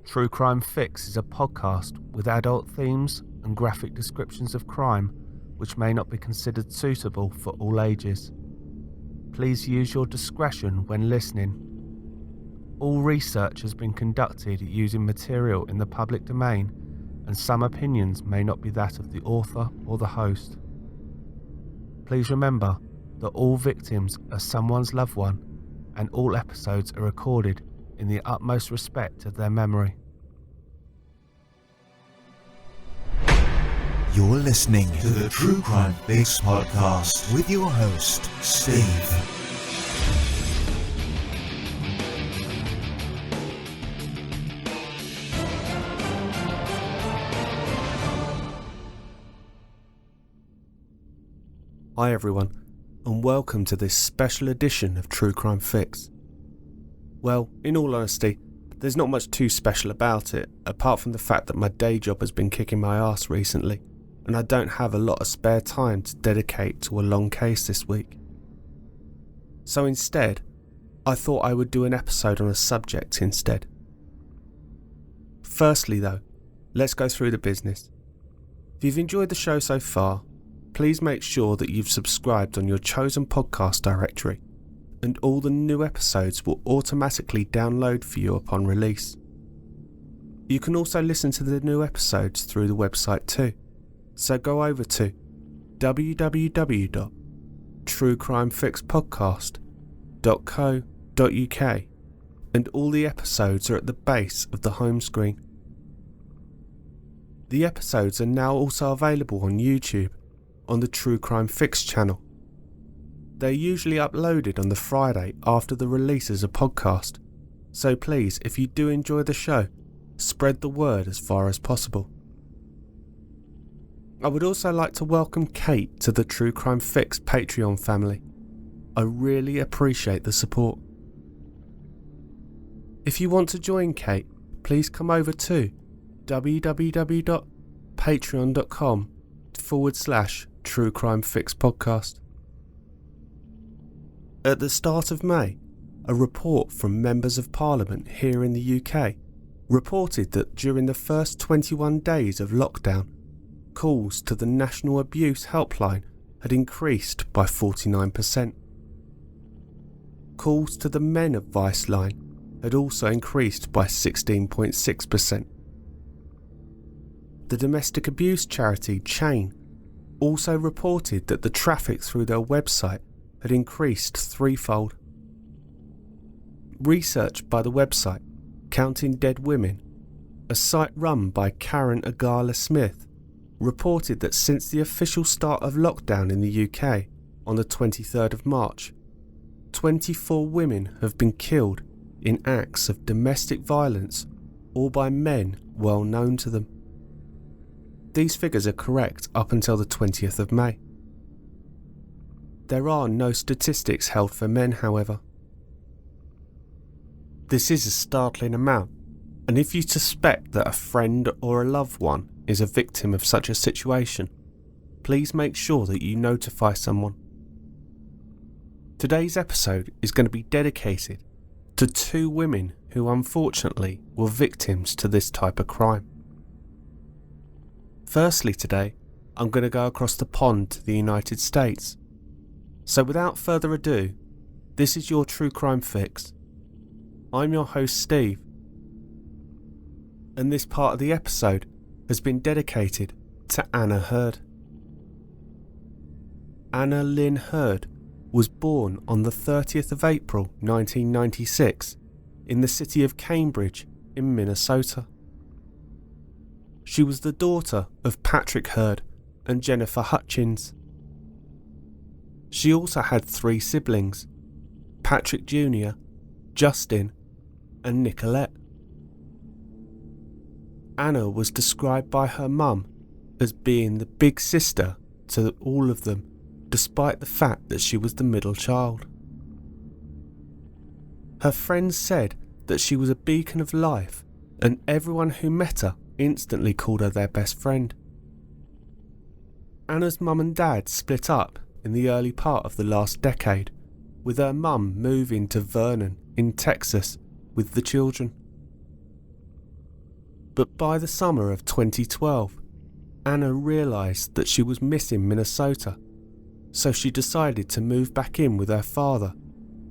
True Crime Fix is a podcast with adult themes and graphic descriptions of crime which may not be considered suitable for all ages. Please use your discretion when listening. All research has been conducted using material in the public domain, and some opinions may not be that of the author or the host. Please remember that all victims are someone's loved one, and all episodes are recorded in the utmost respect of their memory. You're listening to the True Crime Fix podcast with your host, Steve. Hi everyone, and welcome to this special edition of True Crime Fix. Well, in all honesty, there's not much too special about it, apart from the fact that my day job has been kicking my ass recently, and I don't have a lot of spare time to dedicate to a long case this week. So instead, I thought I would do an episode on a subject instead. Firstly though, let's go through the business. If you've enjoyed the show so far, please make sure that you've subscribed on your chosen podcast directory, and all the new episodes will automatically download for you upon release. You can also listen to the new episodes through the website too, so go over to www.truecrimefixpodcast.co.uk and all the episodes are at the base of the home screen. The episodes are now also available on YouTube on the True Crime Fix channel. They're usually uploaded on the Friday after the release as a podcast, so please, if you do enjoy the show, spread the word as far as possible. I would also like to welcome Kate to the True Crime Fix Patreon family. I really appreciate the support. If you want to join Kate, please come over to www.patreon.com/True Crime Fix podcast. At the start of May, a report from members of Parliament here in the UK reported that during the first 21 days of lockdown, calls to the National Abuse Helpline had increased by 49%. Calls to the Men Advice Line had also increased by 16.6%. The domestic abuse charity Chain also reported that the traffic through their website had increased threefold. Research by the website Counting Dead Women, a site run by Karen Agala-Smith, reported that since the official start of lockdown in the UK on the 23rd of March, 24 women have been killed in acts of domestic violence, all by men well known to them. These figures are correct up until the 20th of May. There are no statistics held for men, however. This is a startling amount, and if you suspect that a friend or a loved one is a victim of such a situation, please make sure that you notify someone. Today's episode is going to be dedicated to two women who unfortunately were victims to this type of crime. Firstly today, I'm going to go across the pond to the United States. So without further ado, this is your True Crime Fix. I'm your host Steve, and this part of the episode has been dedicated to Anna Hurd. Anna Lynn Hurd was born on the 30th of April 1996 in the city of Cambridge in Minnesota. She was the daughter of Patrick Hurd and Jennifer Hutchins. She also had three siblings, Patrick Jr., Justin, and Nicolette. Anna was described by her mum as being the big sister to all of them, despite the fact that she was the middle child. Her friends said that she was a beacon of life, and everyone who met her instantly called her their best friend. Anna's mum and dad split up in the early part of the last decade, with her mum moving to Vernon in Texas with the children. But by the summer of 2012, Anna realised that she was missing Minnesota, so she decided to move back in with her father,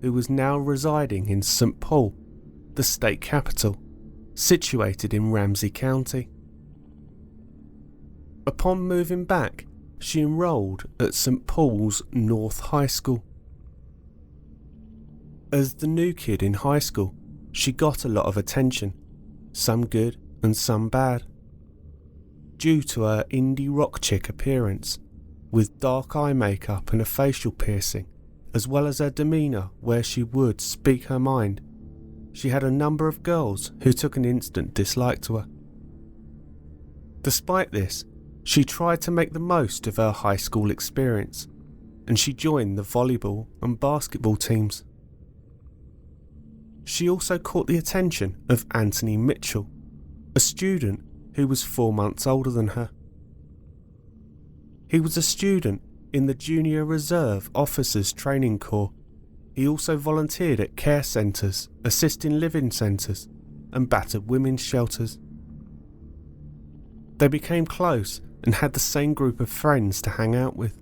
who was now residing in St. Paul, the state capital, situated in Ramsey County. Upon moving back, she enrolled at St. Paul's North High School. As the new kid in high school, she got a lot of attention, some good and some bad, due to her indie rock chick appearance, with dark eye makeup and a facial piercing, as well as her demeanour where she would speak her mind. She had a number of girls who took an instant dislike to her. Despite this, she tried to make the most of her high school experience, and she joined the volleyball and basketball teams. She also caught the attention of Anthony Mitchell, a student who was 4 months older than her. He was a student in the Junior Reserve Officers Training Corps. He also volunteered at care centres, assisting living centres, and battered women's shelters. They became close and had the same group of friends to hang out with.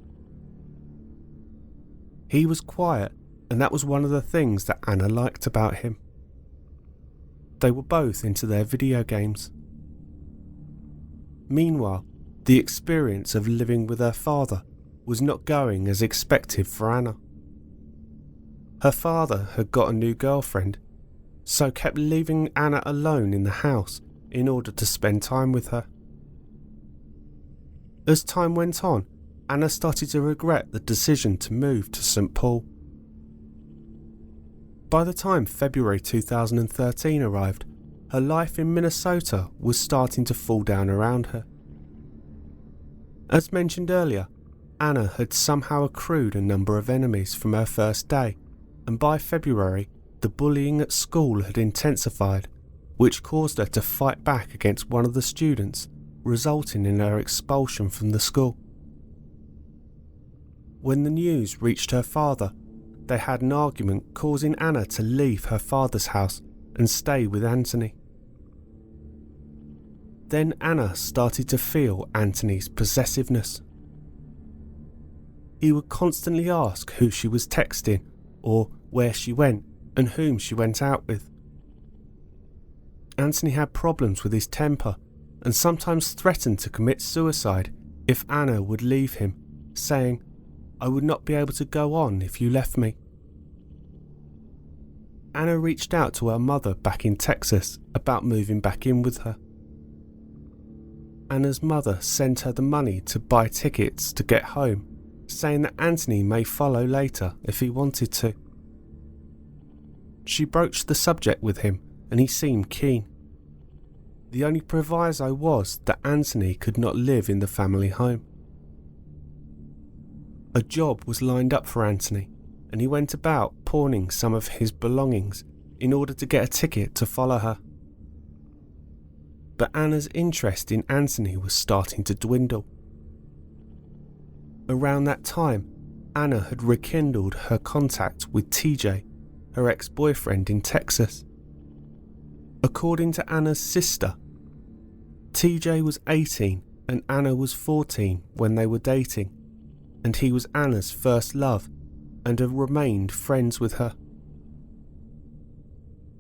He was quiet, and that was one of the things that Anna liked about him. They were both into their video games. Meanwhile, the experience of living with her father was not going as expected for Anna. Her father had got a new girlfriend, so kept leaving Anna alone in the house in order to spend time with her. As time went on, Anna started to regret the decision to move to St. Paul. By the time February 2013 arrived, her life in Minnesota was starting to fall down around her. As mentioned earlier, Anna had somehow accrued a number of enemies from her first day, and by February, the bullying at school had intensified, which caused her to fight back against one of the students, resulting in her expulsion from the school. When the news reached her father, they had an argument, causing Anna to leave her father's house and stay with Anthony. Then Anna started to feel Anthony's possessiveness. He would constantly ask who she was texting, or where she went, and whom she went out with. Anthony had problems with his temper, and sometimes threatened to commit suicide if Anna would leave him, saying, "I would not be able to go on if you left me." Anna reached out to her mother back in Texas about moving back in with her. Anna's mother sent her the money to buy tickets to get home, saying that Anthony may follow later if he wanted to. She broached the subject with him, and he seemed keen. The only proviso was that Anthony could not live in the family home. A job was lined up for Anthony, and he went about pawning some of his belongings in order to get a ticket to follow her. But Anna's interest in Anthony was starting to dwindle. Around that time, Anna had rekindled her contact with TJ, her ex-boyfriend in Texas. According to Anna's sister, TJ was 18 and Anna was 14 when they were dating, and he was Anna's first love and have remained friends with her.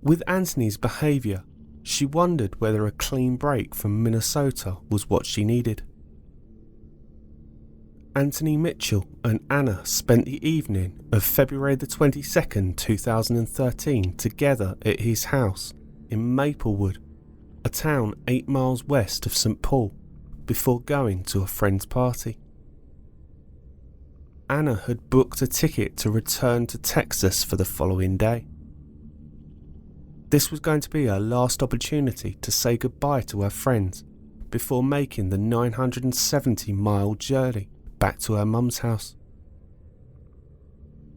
With Anthony's behaviour, she wondered whether a clean break from Minnesota was what she needed. Anthony Mitchell and Anna spent the evening of February the 22nd, 2013 together at his house in Maplewood, a town 8 miles west of St. Paul, before going to a friend's party. Anna had booked a ticket to return to Texas for the following day. This was going to be her last opportunity to say goodbye to her friends before making the 970-mile journey back to her mum's house.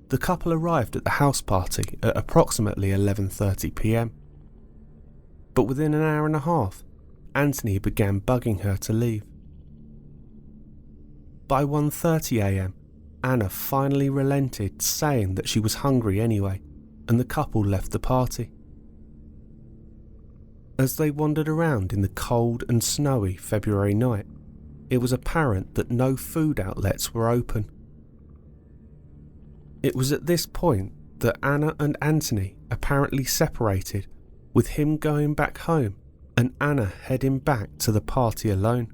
The couple arrived at the house party at approximately 11:30 p.m. But within an hour and a half, Anthony began bugging her to leave. By 1:30 a.m, Anna finally relented, saying that she was hungry anyway, and the couple left the party. As they wandered around in the cold and snowy February night, it was apparent that no food outlets were open. It was at this point that Anna and Anthony apparently separated, with him going back home and Anna heading back to the party alone.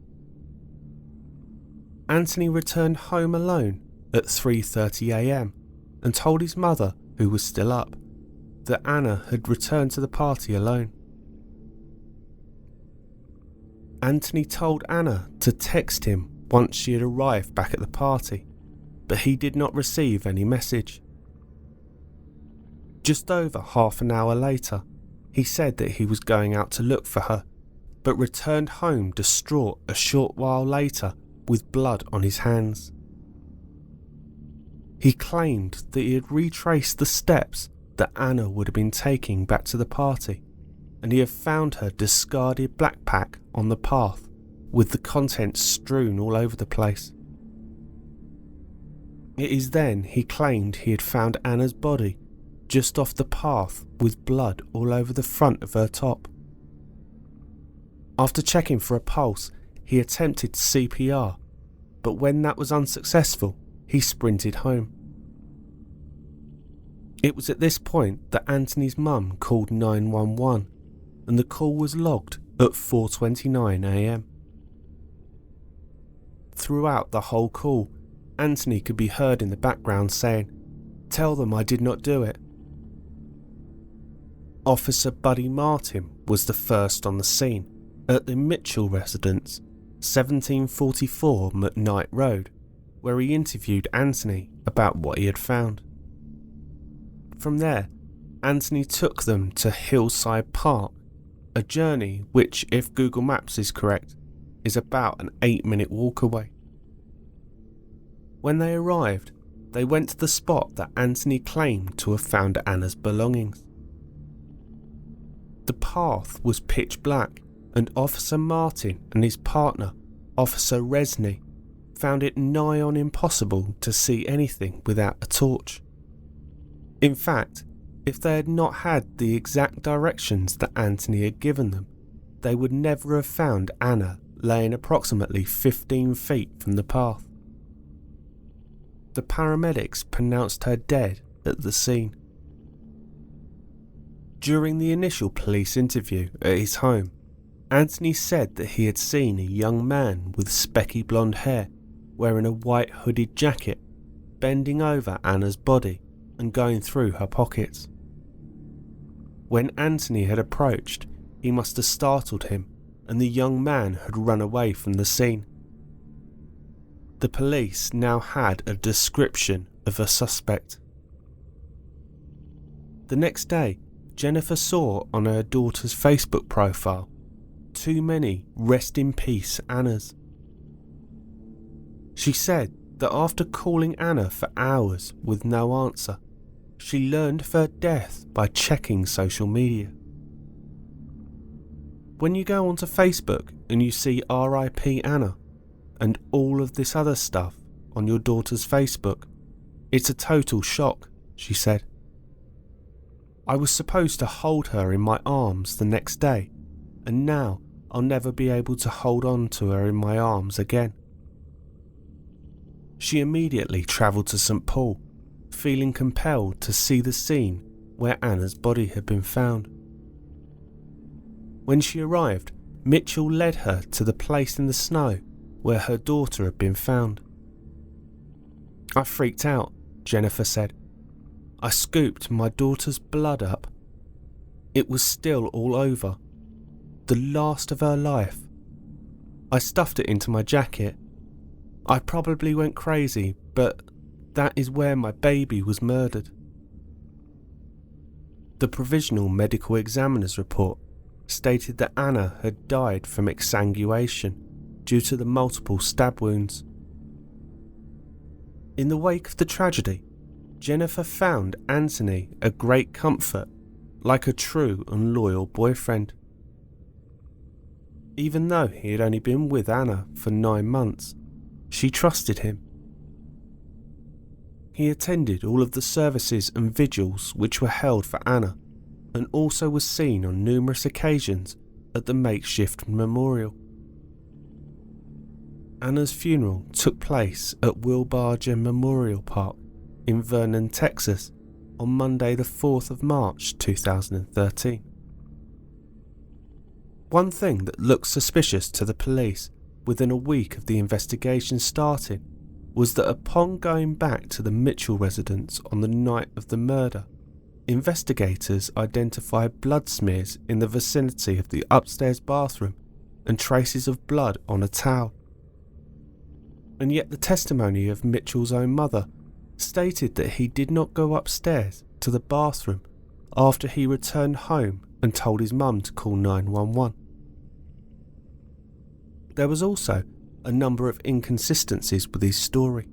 Anthony returned home alone at 3:30 a.m. and told his mother, who was still up, that Anna had returned to the party alone. Anthony told Anna to text him once she had arrived back at the party, but he did not receive any message. Just over half an hour later, he said that he was going out to look for her, but returned home distraught a short while later with blood on his hands. He claimed that he had retraced the steps that Anna would have been taking back to the party, and he had found her discarded backpack on the path with the contents strewn all over the place. It is then he claimed he had found Anna's body just off the path with blood all over the front of her top. After checking for a pulse, he attempted CPR, but when that was unsuccessful, he sprinted home. It was at this point that Anthony's mum called 911, and the call was logged at 4:29 a.m. Throughout the whole call, Anthony could be heard in the background saying, "Tell them I did not do it." Officer Buddy Martin was the first on the scene at the Mitchell residence, 1744 McKnight Road, where he interviewed Anthony about what he had found. From there, Anthony took them to Hillside Park, a journey which, if Google Maps is correct, is about an 8-minute walk away. When they arrived, they went to the spot that Anthony claimed to have found Anna's belongings. The path was pitch black, and Officer Martin and his partner, Officer Resney, found it nigh on impossible to see anything without a torch. In fact, if they had not had the exact directions that Anthony had given them, they would never have found Anna laying approximately 15 feet from the path. The paramedics pronounced her dead at the scene. During the initial police interview at his home, Anthony said that he had seen a young man with specky blonde hair wearing a white hooded jacket bending over Anna's body and going through her pockets. When Anthony had approached, he must have startled him, and the young man had run away from the scene. The police now had a description of a suspect. The next day, Jennifer saw on her daughter's Facebook profile too many rest in peace Annas. She said that after calling Anna for hours with no answer, she learned of her death by checking social media. When you go onto Facebook and you see RIP Anna and all of this other stuff on your daughter's Facebook, it's a total shock, she said. I was supposed to hold her in my arms the next day, and now I'll never be able to hold on to her in my arms again. She immediately travelled to St. Paul, feeling compelled to see the scene where Anna's body had been found. When she arrived, Mitchell led her to the place in the snow where her daughter had been found. I freaked out, Jennifer said. I scooped my daughter's blood up. It was still all over. The last of her life. I stuffed it into my jacket. I probably went crazy, but that is where my baby was murdered. The provisional medical examiner's report stated that Anna had died from exsanguination due to the multiple stab wounds. In the wake of the tragedy, Jennifer found Anthony a great comfort, like a true and loyal boyfriend. Even though he had only been with Anna for 9 months, she trusted him. He attended all of the services and vigils which were held for Anna, and also was seen on numerous occasions at the makeshift memorial. Anna's funeral took place at Wilbarger Memorial Park in Vernon, Texas on Monday the 4th of March 2013. One thing that looked suspicious to the police within a week of the investigation starting was that upon going back to the Mitchell residence on the night of the murder, investigators identified blood smears in the vicinity of the upstairs bathroom and traces of blood on a towel. And yet the testimony of Mitchell's own mother stated that he did not go upstairs to the bathroom after he returned home and told his mum to call 911. There was also a number of inconsistencies with his story.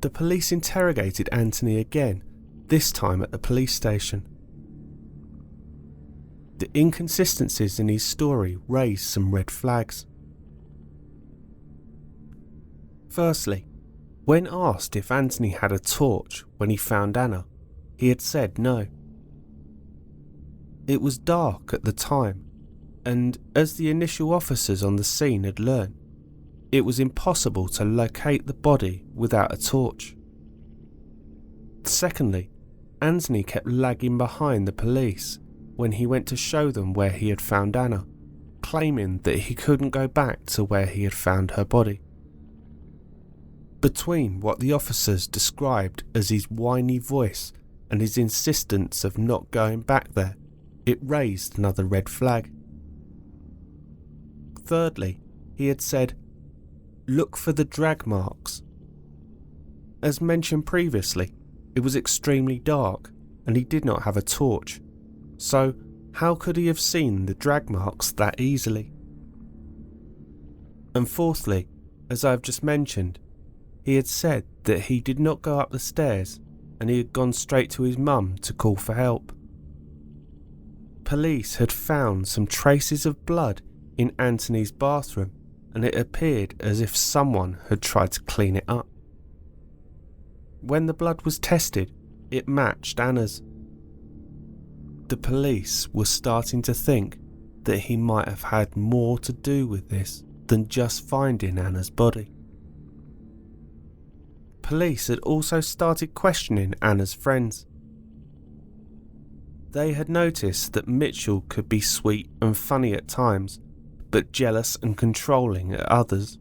The police interrogated Anthony again, this time at the police station. The inconsistencies in his story raised some red flags. Firstly, when asked if Anthony had a torch when he found Anna, he had said no. It was dark at the time, and as the initial officers on the scene had learned, it was impossible to locate the body without a torch. Secondly, Anthony kept lagging behind the police when he went to show them where he had found Anna, claiming that he couldn't go back to where he had found her body. Between what the officers described as his whiny voice and his insistence of not going back there, it raised another red flag. Thirdly, he had said, "Look for the drag marks." As mentioned previously, it was extremely dark and he did not have a torch, so how could he have seen the drag marks that easily? And fourthly, as I have just mentioned, he had said that he did not go up the stairs and he had gone straight to his mum to call for help. Police had found some traces of blood in Anthony's bathroom and it appeared as if someone had tried to clean it up. When the blood was tested, it matched Anna's. The police were starting to think that he might have had more to do with this than just finding Anna's body. Police had also started questioning Anna's friends. They had noticed that Mitchell could be sweet and funny at times, but jealous and controlling at others.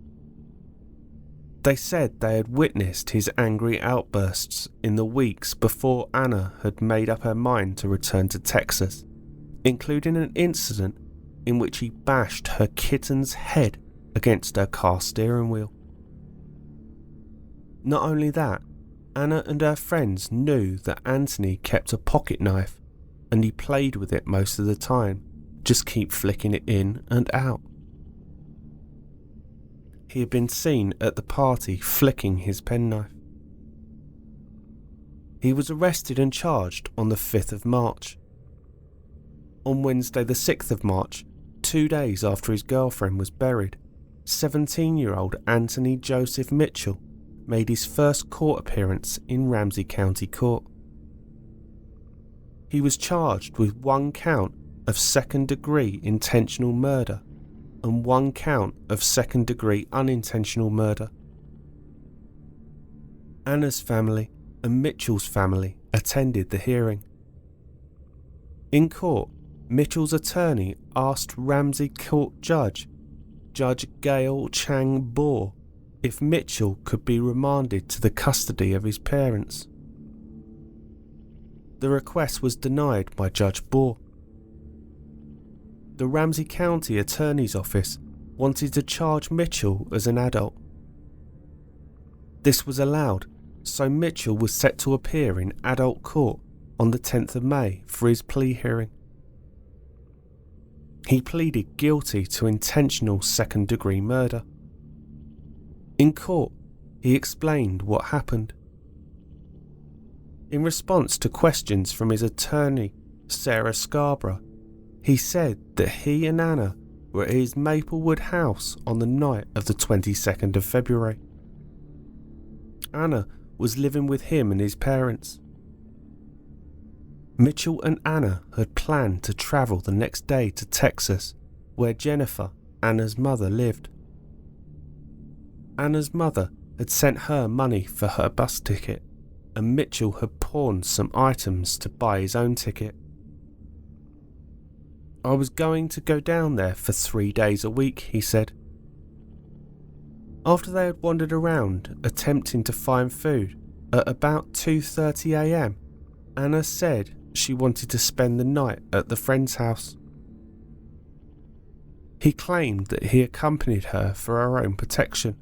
They said they had witnessed his angry outbursts in the weeks before Anna had made up her mind to return to Texas, including an incident in which he bashed her kitten's head against her car steering wheel. Not only that, Anna and her friends knew that Anthony kept a pocket knife and he played with it most of the time, just keep flicking it in and out. He had been seen at the party flicking his penknife. He was arrested and charged on the 5th of March. On Wednesday the 6th of March, 2 days after his girlfriend was buried, 17-year-old Anthony Joseph Mitchell made his first court appearance in Ramsey County Court. He was charged with 1 count of second-degree intentional murder and 1 count of second-degree unintentional murder. Anna's family and Mitchell's family attended the hearing. In court, Mitchell's attorney asked Ramsey Court Judge Gail Chang Bohr if Mitchell could be remanded to the custody of his parents. The request was denied by Judge Bohr. The Ramsey County Attorney's Office wanted to charge Mitchell as an adult. This was allowed, so Mitchell was set to appear in adult court on the 10th of May for his plea hearing. He pleaded guilty to intentional second-degree murder. In court, he explained what happened. In response to questions from his attorney, Sarah Scarborough, he said that he and Anna were at his Maplewood house on the night of the 22nd of February. Anna was living with him and his parents. Mitchell and Anna had planned to travel the next day to Texas, where Jennifer, Anna's mother, lived. Anna's mother had sent her money for her bus ticket, and Mitchell had pawned some items to buy his own ticket. "I was going to go down there for 3 days a week," he said. After they had wandered around attempting to find food, at about 2:30 a.m, Anna said she wanted to spend the night at the friend's house. He claimed that he accompanied her for her own protection.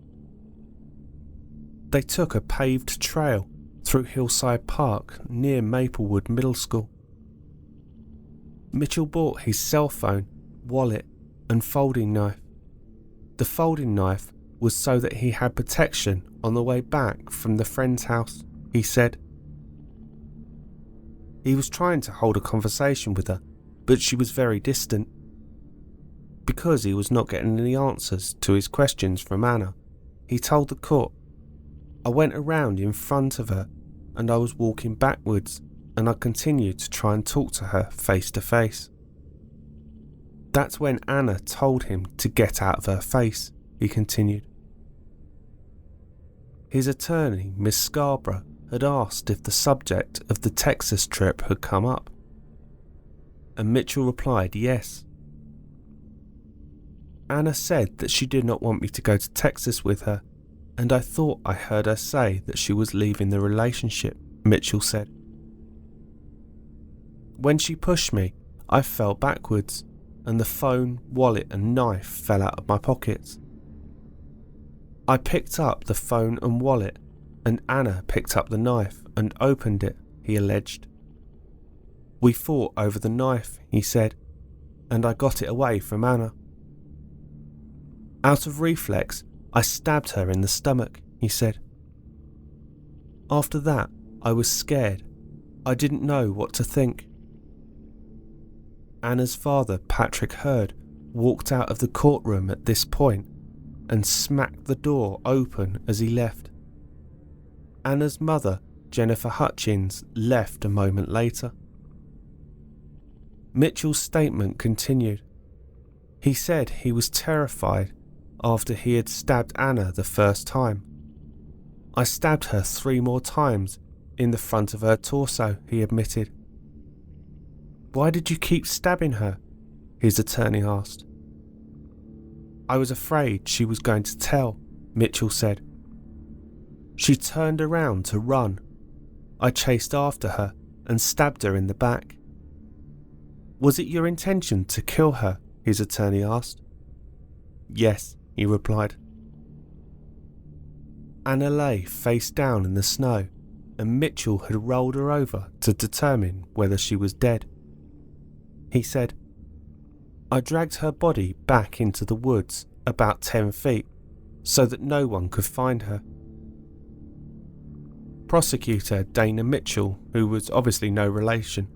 They took a paved trail through Hillside Park near Maplewood Middle School. Mitchell bought his cell phone, wallet, and folding knife. The folding knife was so that he had protection on the way back from the friend's house, he said. He was trying to hold a conversation with her, but she was very distant. Because he was not getting any answers to his questions from Anna, he told the court, "I went around in front of her and I was walking backwards, and I continued to try and talk to her face to face. That's when Anna told him to get out of her face," he continued. His attorney, Miss Scarborough, had asked if the subject of the Texas trip had come up, and Mitchell replied yes. "Anna said that she did not want me to go to Texas with her, and I thought I heard her say that she was leaving the relationship," Mitchell said. "When she pushed me, I fell backwards, and the phone, wallet and knife fell out of my pockets. I picked up the phone and wallet, and Anna picked up the knife and opened it," he alleged. "We fought over the knife," he said, "and I got it away from Anna. Out of reflex, I stabbed her in the stomach," he said. "After that, I was scared. I didn't know what to think." Anna's father, Patrick Hurd, walked out of the courtroom at this point and smacked the door open as he left. Anna's mother, Jennifer Hutchins, left a moment later. Mitchell's statement continued. He said he was terrified after he had stabbed Anna the first time. "I stabbed her 3 more times in the front of her torso," he admitted. "Why did you keep stabbing her?" his attorney asked. "I was afraid she was going to tell," Mitchell said. "She turned around to run. I chased after her and stabbed her in the back." "Was it your intention to kill her?" his attorney asked. "Yes," he replied. Anna lay face down in the snow, and Mitchell had rolled her over to determine whether she was dead. He said, "I dragged her body back into the woods about 10 feet so that no one could find her." Prosecutor Dana Mitchell, who was obviously no relation,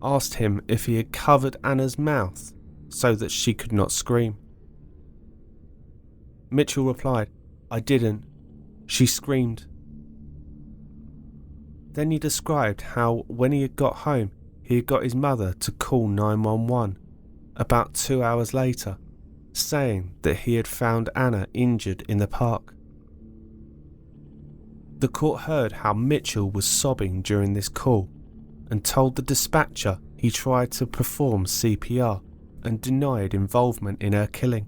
asked him if he had covered Anna's mouth so that she could not scream. Mitchell replied, "I didn't. She screamed." Then he described how when he had got home, he had got his mother to call 911 about 2 hours later, saying that he had found Anna injured in the park. The court heard how Mitchell was sobbing during this call and told the dispatcher he tried to perform CPR and denied involvement in her killing.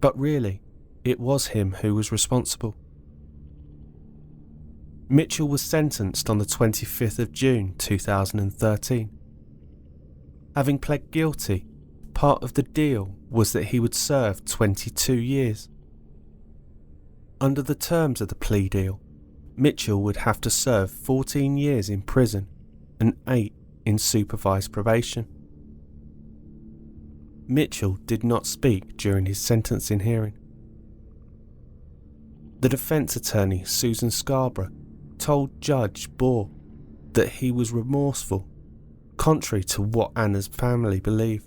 But really, it was him who was responsible. Mitchell was sentenced on the 25th of June 2013. Having pled guilty, part of the deal was that he would serve 22 years. Under the terms of the plea deal, Mitchell would have to serve 14 years in prison and 8 in supervised probation. Mitchell did not speak during his sentencing hearing. The defence attorney, Susan Scarborough, told Judge Bohr that he was remorseful, contrary to what Anna's family believe.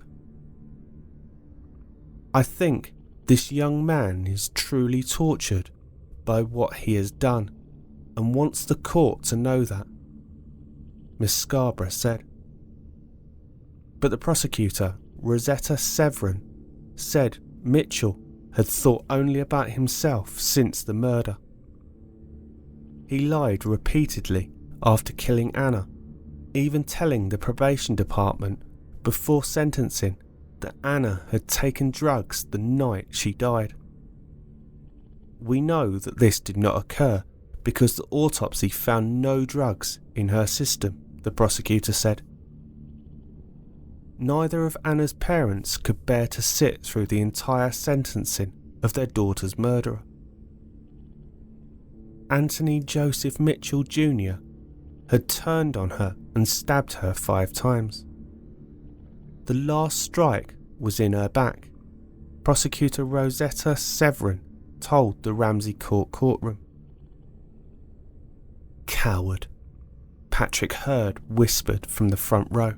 "I think this young man is truly tortured by what he has done and wants the court to know that. Miss Scarborough said. But the prosecutor, Rosetta Severin, said Mitchell had thought only about himself since the murder. He lied repeatedly after killing Anna, even telling the probation department before sentencing that Anna had taken drugs the night she died. We know that this did not occur because the autopsy found no drugs in her system, the prosecutor said. Neither of Anna's parents could bear to sit through the entire sentencing of their daughter's murderer. Anthony Joseph Mitchell Jr. had turned on her and stabbed her 5 times. The last strike was in her back, prosecutor Rosetta Severin told the Ramsey Court courtroom. Coward, Patrick Hurd whispered from the front row.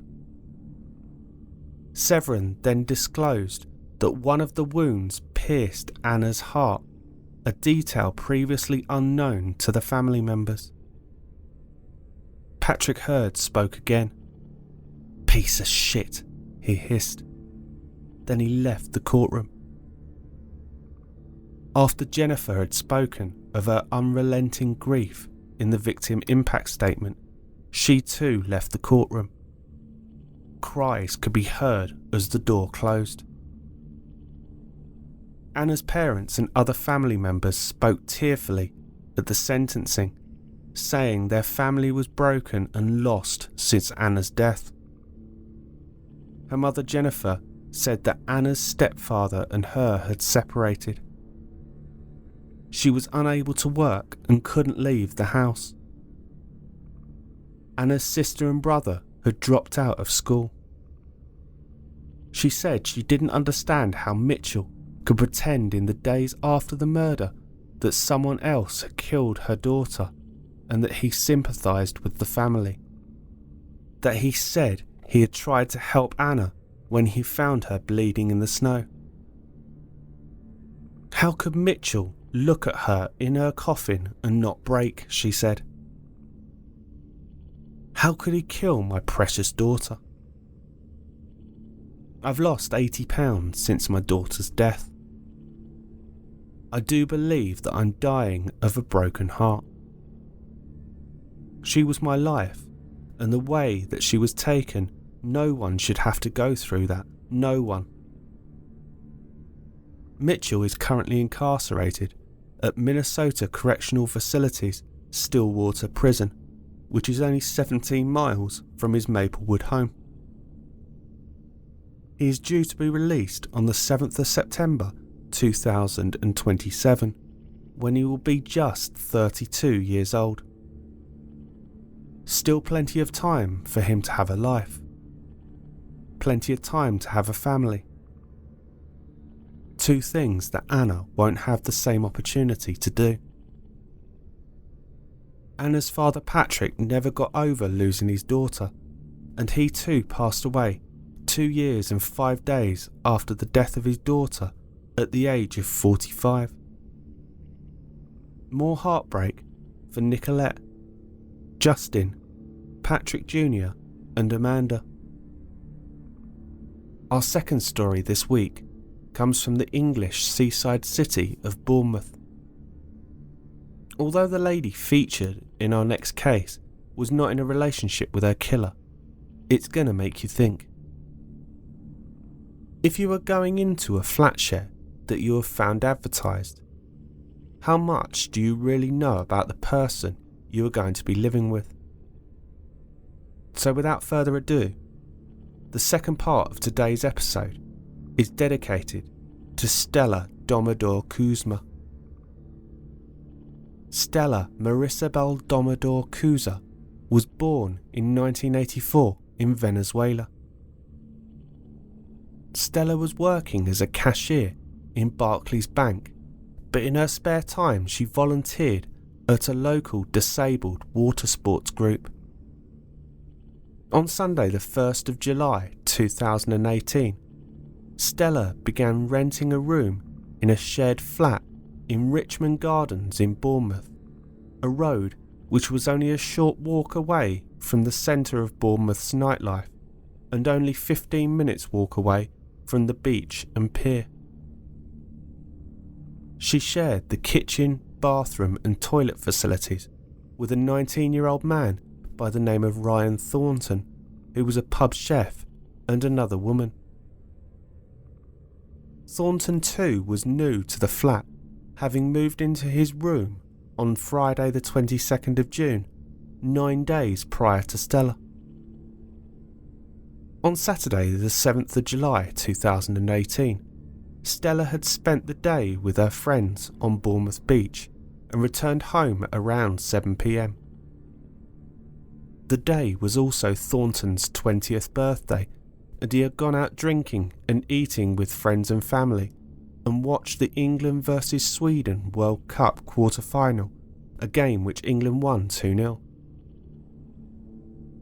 Severin then disclosed that one of the wounds pierced Anna's heart, a detail previously unknown to the family members. Patrick Hurd spoke again. "Piece of shit," he hissed. Then he left the courtroom. After Jennifer had spoken of her unrelenting grief in the victim impact statement, she too left the courtroom. Cries could be heard as the door closed. Anna's parents and other family members spoke tearfully at the sentencing, saying their family was broken and lost since Anna's death. Her mother Jennifer said that Anna's stepfather and her had separated. She was unable to work and couldn't leave the house. Anna's sister and brother had dropped out of school. She said she didn't understand how Mitchell could pretend in the days after the murder that someone else had killed her daughter and that he sympathised with the family. That he said he had tried to help Anna when he found her bleeding in the snow. How could Mitchell look at her in her coffin and not break, she said. How could he kill my precious daughter? I've lost £80 since my daughter's death. I do believe that I'm dying of a broken heart. She was my life, and the way that she was taken, no one should have to go through that. No one. Mitchell is currently incarcerated at Minnesota Correctional Facility's Stillwater Prison, which is only 17 miles from his Maplewood home. He is due to be released on the 7th of September 2027, when he will be just 32 years old. Still plenty of time for him to have a life. Plenty of time to have a family. 2 things that Anna won't have the same opportunity to do. Anna's father Patrick never got over losing his daughter, and he too passed away 2 years and 5 days after the death of his daughter at the age of 45. More heartbreak for Nicolette, Justin, Patrick Jr. and Amanda. Our second story this week comes from the English seaside city of Bournemouth. Although the lady featured in our next case was not in a relationship with her killer, it's gonna make you think. If you are going into a flat share that you have found advertised, how much do you really know about the person you are going to be living with? So without further ado, the second part of today's episode is dedicated to Stela Domador-Kuzma. Stella Marisabel Domador-Kuzma was born in 1984 in Venezuela. Stella was working as a cashier in Barclays Bank, but in her spare time she volunteered at a local disabled water sports group. On Sunday the 1st of July 2018, Stella began renting a room in a shared flat in Richmond Gardens in Bournemouth, a road which was only a short walk away from the centre of Bournemouth's nightlife and only 15 minutes walk away from the beach and pier. She shared the kitchen, bathroom and toilet facilities with a 19-year-old man by the name of Ryan Thornton, who was a pub chef, and another woman. Thornton too was new to the flat, having moved into his room on Friday the 22nd of June, 9 days prior to Stela. On Saturday the 7th of July 2018, Stela had spent the day with her friends on Bournemouth Beach and returned home at around 7 p.m. The day was also Thornton's 20th birthday, and he had gone out drinking and eating with friends and family and watched the England vs Sweden World Cup quarter-final, a game which England won 2-0.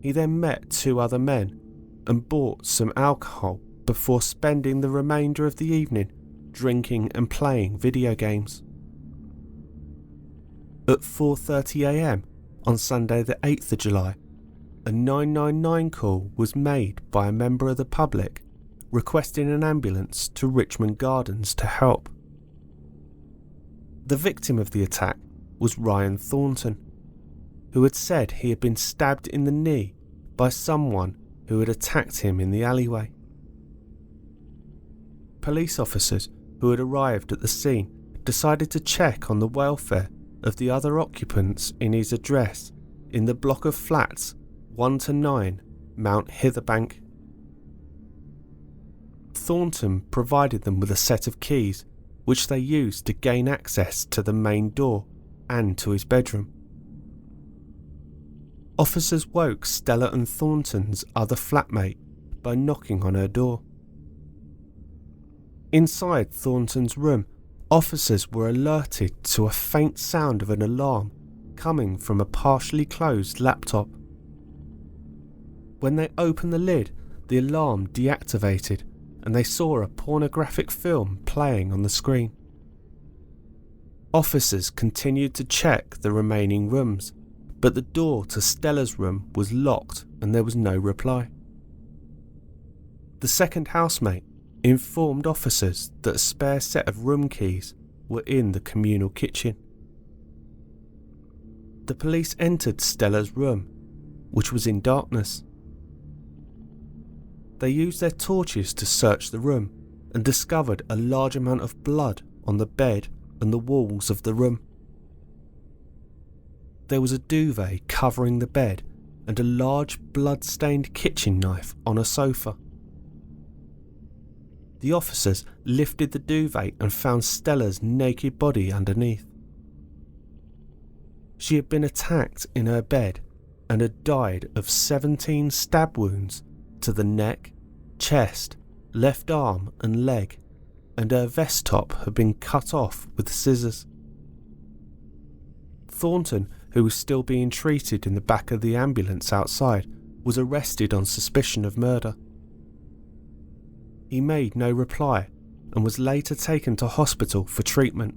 He then met 2 other men and bought some alcohol before spending the remainder of the evening drinking and playing video games. At 4:30 a.m. on Sunday the 8th of July, a 999 call was made by a member of the public requesting an ambulance to Richmond Gardens to help. The victim of the attack was Ryan Thornton, who had said he had been stabbed in the knee by someone who had attacked him in the alleyway. Police officers who had arrived at the scene decided to check on the welfare of the other occupants in his address in the block of flats 1 to 9 Mount Hitherbank. Thornton provided them with a set of keys which they used to gain access to the main door and to his bedroom. Officers woke Stela and Thornton's other flatmate by knocking on her door. Inside Thornton's room, officers were alerted to a faint sound of an alarm coming from a partially closed laptop. When they opened the lid, the alarm deactivated and they saw a pornographic film playing on the screen. Officers continued to check the remaining rooms, but the door to Stela's room was locked and there was no reply. The second housemate informed officers that a spare set of room keys were in the communal kitchen. The police entered Stela's room, which was in darkness. They used their torches to search the room and discovered a large amount of blood on the bed and the walls of the room. There was a duvet covering the bed and a large blood-stained kitchen knife on a sofa. The officers lifted the duvet and found Stela's naked body underneath. She had been attacked in her bed and had died of 17 stab wounds to the neck, chest, left arm and leg, and her vest top had been cut off with scissors. Thornton, who was still being treated in the back of the ambulance outside, was arrested on suspicion of murder. He made no reply and was later taken to hospital for treatment.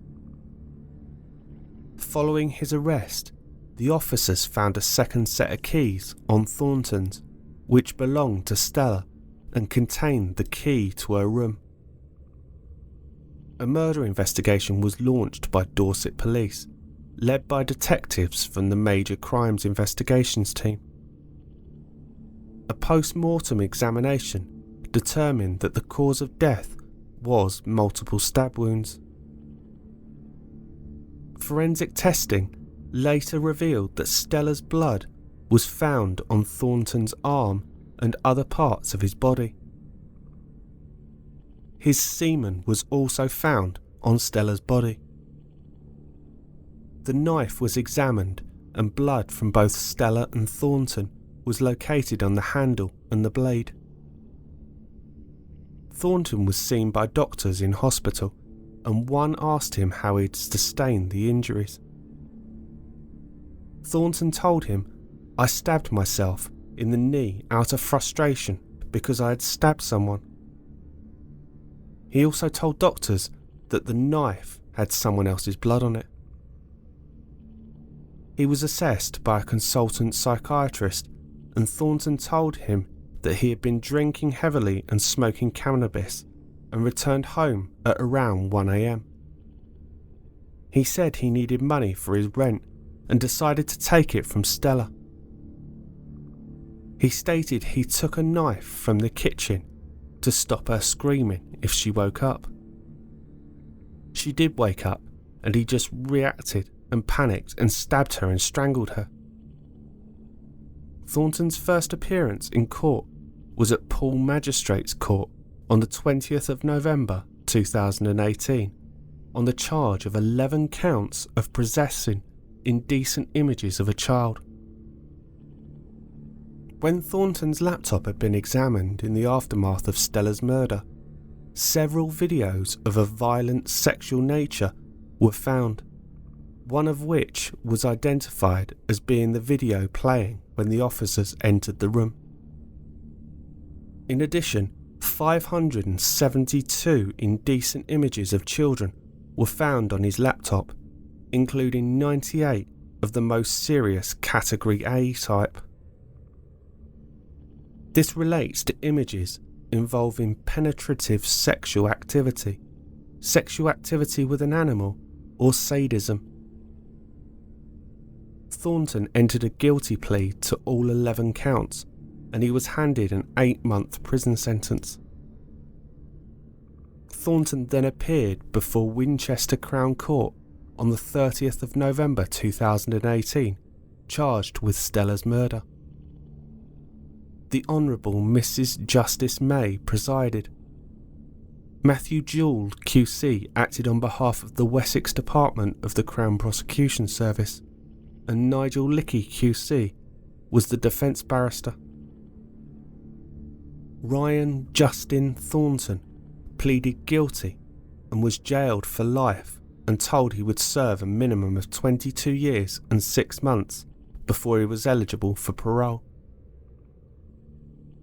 Following his arrest, the officers found a second set of keys on Thornton's, which belonged to Stela and contained the key to her room. A murder investigation was launched by Dorset Police, led by detectives from the Major Crimes Investigations team. A post-mortem examination determined that the cause of death was multiple stab wounds. Forensic testing later revealed that Stela's blood was found on Thornton's arm and other parts of his body. His semen was also found on Stela's body. The knife was examined and blood from both Stela and Thornton was located on the handle and the blade. Thornton was seen by doctors in hospital and one asked him how he'd sustained the injuries. Thornton told him, "I stabbed myself in the knee out of frustration because I had stabbed someone." He also told doctors that the knife had someone else's blood on it. He was assessed by a consultant psychiatrist and Thornton told him that he had been drinking heavily and smoking cannabis and returned home at around 1 a.m. He said he needed money for his rent and decided to take it from Stela. He stated he took a knife from the kitchen to stop her screaming if she woke up. She did wake up, and he just reacted and panicked and stabbed her and strangled her. Thornton's first appearance in court was at Poole Magistrates Court on the 20th of November 2018 on the charge of 11 counts of possessing indecent images of a child. When Thornton's laptop had been examined in the aftermath of Stela's murder, several videos of a violent sexual nature were found, one of which was identified as being the video playing when the officers entered the room. In addition, 572 indecent images of children were found on his laptop, including 98 of the most serious Category A type. This relates to images involving penetrative sexual activity with an animal, or sadism. Thornton entered a guilty plea to all 11 counts, and he was handed an 8-month prison sentence. Thornton then appeared before Winchester Crown Court on the 30th of November 2018, charged with Stela's murder. The Honourable Mrs. Justice May presided. Matthew Jewell QC acted on behalf of the Wessex Department of the Crown Prosecution Service, and Nigel Lickey QC was the defence barrister. Ryan Justin Thornton pleaded guilty and was jailed for life and told he would serve a minimum of 22 years and 6 months before he was eligible for parole.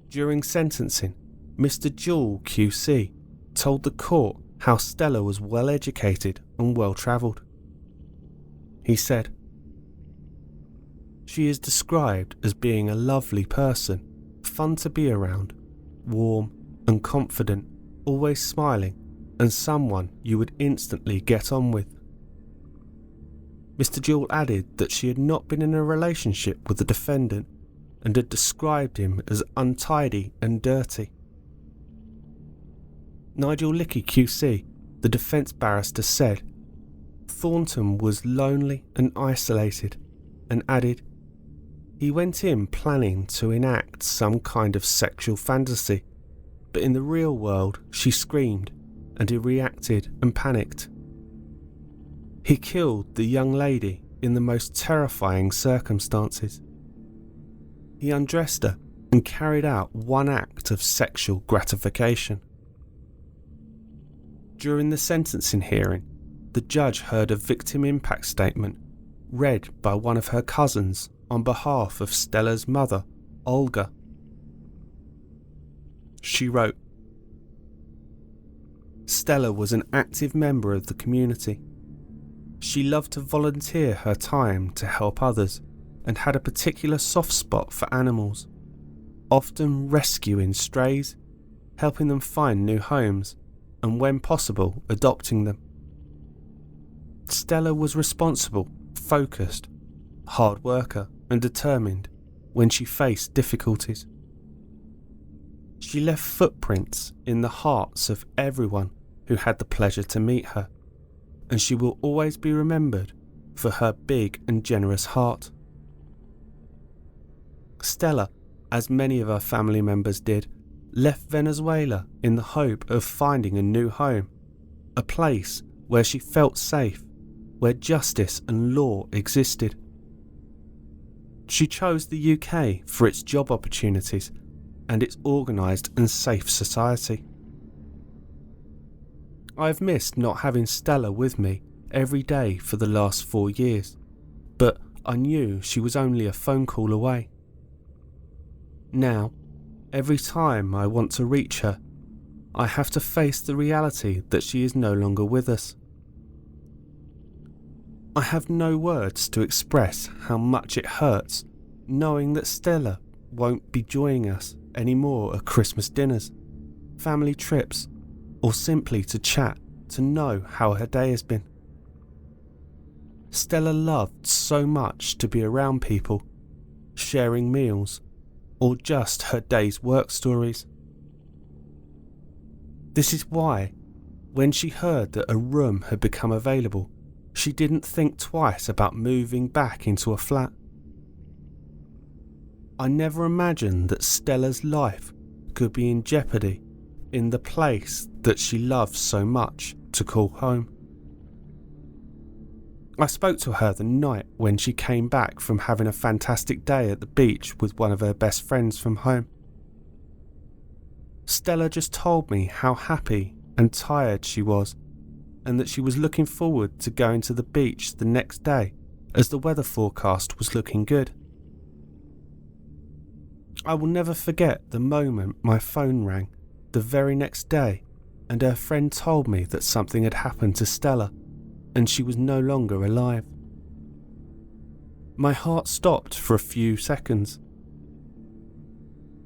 During sentencing, Mr. Jewell QC told the court how Stela was well educated and well travelled. He said, "She is described as being a lovely person, fun to be around, warm and confident, always smiling, and someone you would instantly get on with." Mr. Jewell added that she had not been in a relationship with the defendant and had described him as untidy and dirty. Nigel Lickey QC, the defence barrister, said Thornton was lonely and isolated, and added, "He went in planning to enact some kind of sexual fantasy, but in the real world she screamed and he reacted and panicked. He killed the young lady in the most terrifying circumstances. He undressed her and carried out one act of sexual gratification." During the sentencing hearing, the judge heard a victim impact statement read by one of her cousins on behalf of Stela's mother, Olga. She wrote, "Stela was an active member of the community. She loved to volunteer her time to help others and had a particular soft spot for animals, often rescuing strays, helping them find new homes, and when possible, adopting them. Stela was responsible, focused, hard worker, and determined when she faced difficulties. She left footprints in the hearts of everyone who had the pleasure to meet her, and she will always be remembered for her big and generous heart. Stela, as many of her family members did, left Venezuela in the hope of finding a new home, a place where she felt safe, where justice and law existed. She chose the UK for its job opportunities and its organised and safe society. I've missed not having Stela with me every day for the last 4 years, but I knew she was only a phone call away. Now, every time I want to reach her, I have to face the reality that she is no longer with us. I have no words to express how much it hurts knowing that Stela won't be joining us anymore at Christmas dinners, family trips, or simply to chat to know how her day has been. Stella loved so much to be around people, sharing meals, or just her day's work stories. This is why, when she heard that a room had become available, she didn't think twice about moving back into a flat. I never imagined that Stella's life could be in jeopardy in the place that she loved so much to call home. I spoke to her the night when she came back from having a fantastic day at the beach with one of her best friends from home. Stella just told me how happy and tired she was, and that she was looking forward to going to the beach the next day as the weather forecast was looking good. I will never forget the moment my phone rang the very next day and her friend told me that something had happened to Stella and she was no longer alive. My heart stopped for a few seconds.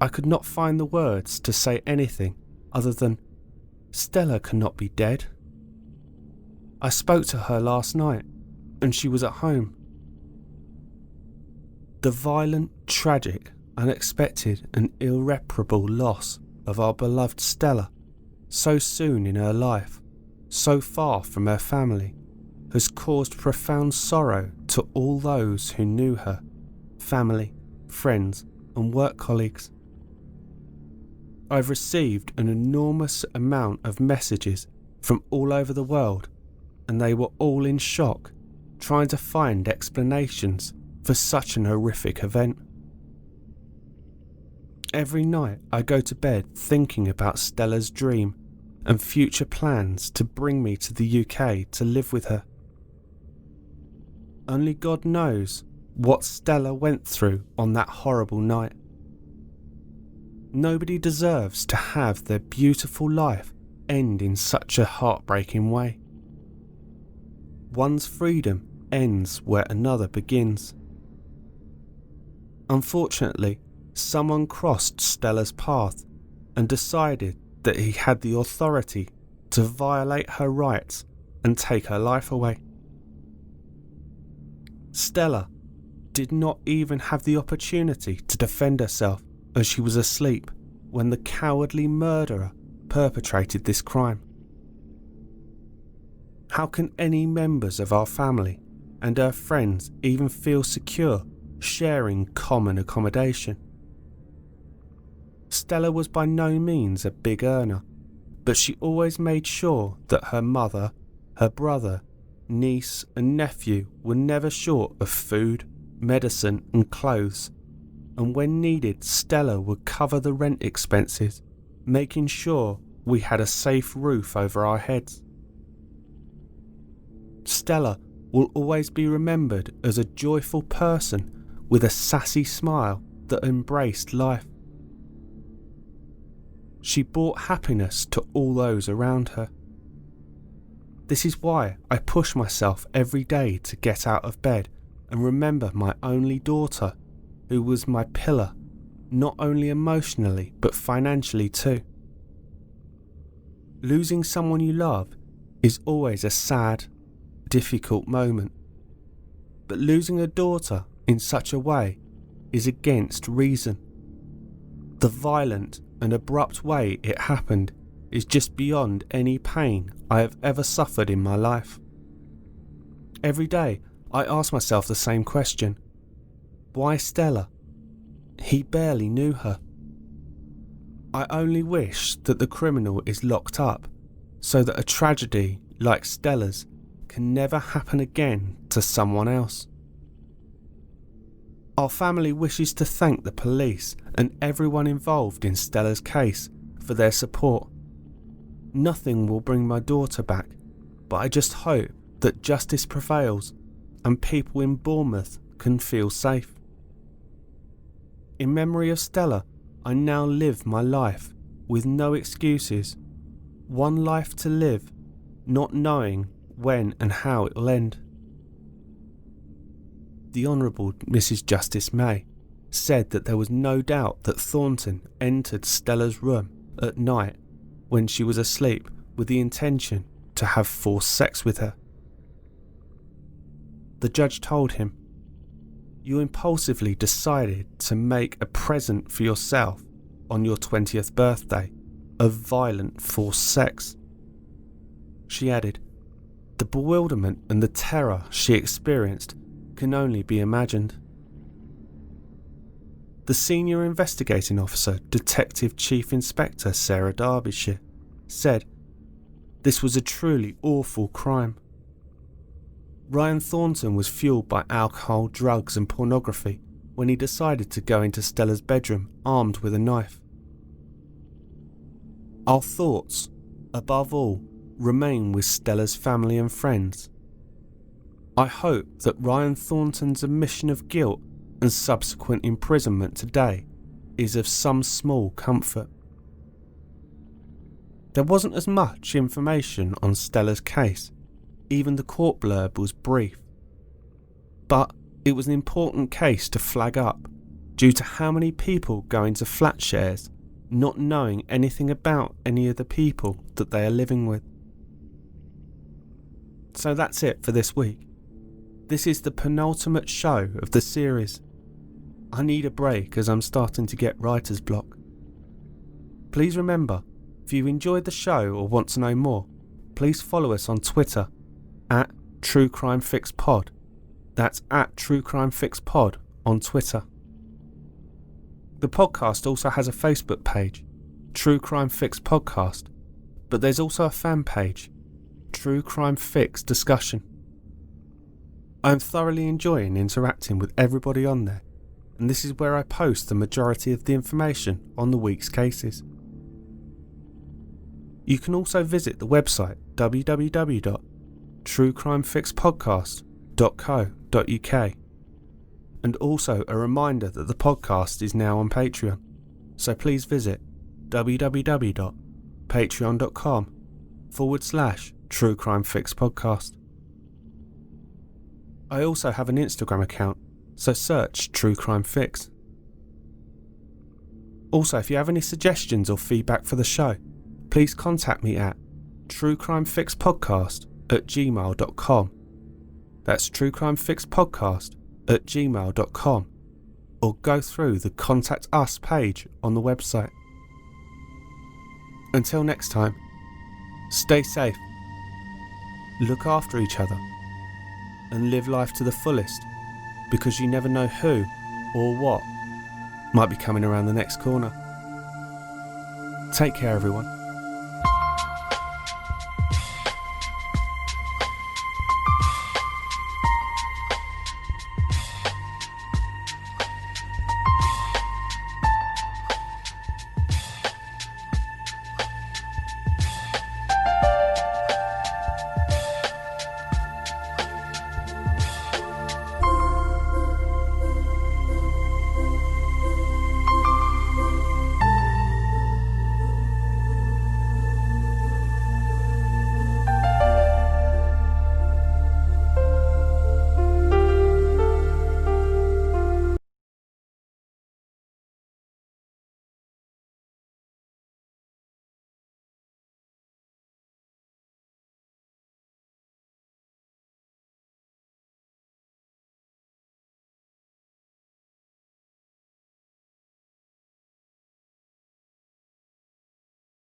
I could not find the words to say anything other than, Stella cannot be dead. I spoke to her last night and she was at home. The violent, tragic, unexpected and irreparable loss of our beloved Stella, so soon in her life, so far from her family, has caused profound sorrow to all those who knew her, family, friends and work colleagues. I've received an enormous amount of messages from all over the world, and they were all in shock, trying to find explanations for such an horrific event. Every night I go to bed thinking about Stella's dream and future plans to bring me to the UK to live with her. Only God knows what Stella went through on that horrible night. Nobody deserves to have their beautiful life end in such a heartbreaking way. One's freedom ends where another begins. Unfortunately, someone crossed Stella's path and decided that he had the authority to violate her rights and take her life away. Stella did not even have the opportunity to defend herself as she was asleep when the cowardly murderer perpetrated this crime. How can any members of our family and our friends even feel secure sharing common accommodation? Stella was by no means a big earner, but she always made sure that her mother, her brother, niece and nephew were never short of food, medicine and clothes, and when needed Stella would cover the rent expenses, making sure we had a safe roof over our heads. Stella will always be remembered as a joyful person with a sassy smile that embraced life. She brought happiness to all those around her. This is why I push myself every day to get out of bed and remember my only daughter, who was my pillar, not only emotionally but financially too. Losing someone you love is always a sad, difficult moment, but losing a daughter in such a way is against reason. The violent and abrupt way it happened is just beyond any pain I have ever suffered in my life. Every day I ask myself the same question. Why Stella? He barely knew her. I only wish that the criminal is locked up so that a tragedy like Stella's can never happen again to someone else. Our family wishes to thank the police and everyone involved in Stella's case for their support. Nothing will bring my daughter back, but I just hope that justice prevails and people in Bournemouth can feel safe. In memory of Stella, I now live my life with no excuses. One life to live, not knowing when and how it will end. The Honourable Mrs. Justice May, said that there was no doubt that Thornton entered Stella's room at night when she was asleep with the intention to have forced sex with her. The judge told him, "You impulsively decided to make a present for yourself on your 20th birthday of violent forced sex." She added, "The bewilderment and the terror she experienced can only be imagined." The senior investigating officer, Detective Chief Inspector Sarah Derbyshire, said, "This was a truly awful crime. Ryan Thornton was fueled by alcohol, drugs and pornography when he decided to go into Stella's bedroom armed with a knife. Our thoughts, above all, remain with Stella's family and friends. I hope that Ryan Thornton's admission of guilt and subsequent imprisonment today is of some small comfort." There wasn't as much information on Stella's case. Even the court blurb was brief. But it was an important case to flag up due to how many people go into flat shares not knowing anything about any of the people that they are living with. So that's it for this week. This is the penultimate show of the series. I need a break as I'm starting to get writer's block. Please remember, if you enjoyed the show or want to know more, please follow us on Twitter at TrueCrimeFixPod. That's at TrueCrimeFixPod on Twitter. The podcast also has a Facebook page, True Crime Fix Podcast, but there's also a fan page, True Crime Fix Discussion. I am thoroughly enjoying interacting with everybody on there, and this is where I post the majority of the information on the week's cases. You can also visit the website www.truecrimefixpodcast.co.uk, and also a reminder that the podcast is now on Patreon, so please visit www.patreon.com/truecrimefixpodcast. I also have an Instagram account, so search True Crime Fix. Also, if you have any suggestions or feedback for the show, please contact me at truecrimefixpodcast@gmail.com. That's truecrimefixpodcast@gmail.com, or go through the Contact Us page on the website. Until next time, stay safe, look after each other, and live life to the fullest, because you never know who or what might be coming around the next corner. Take care, everyone.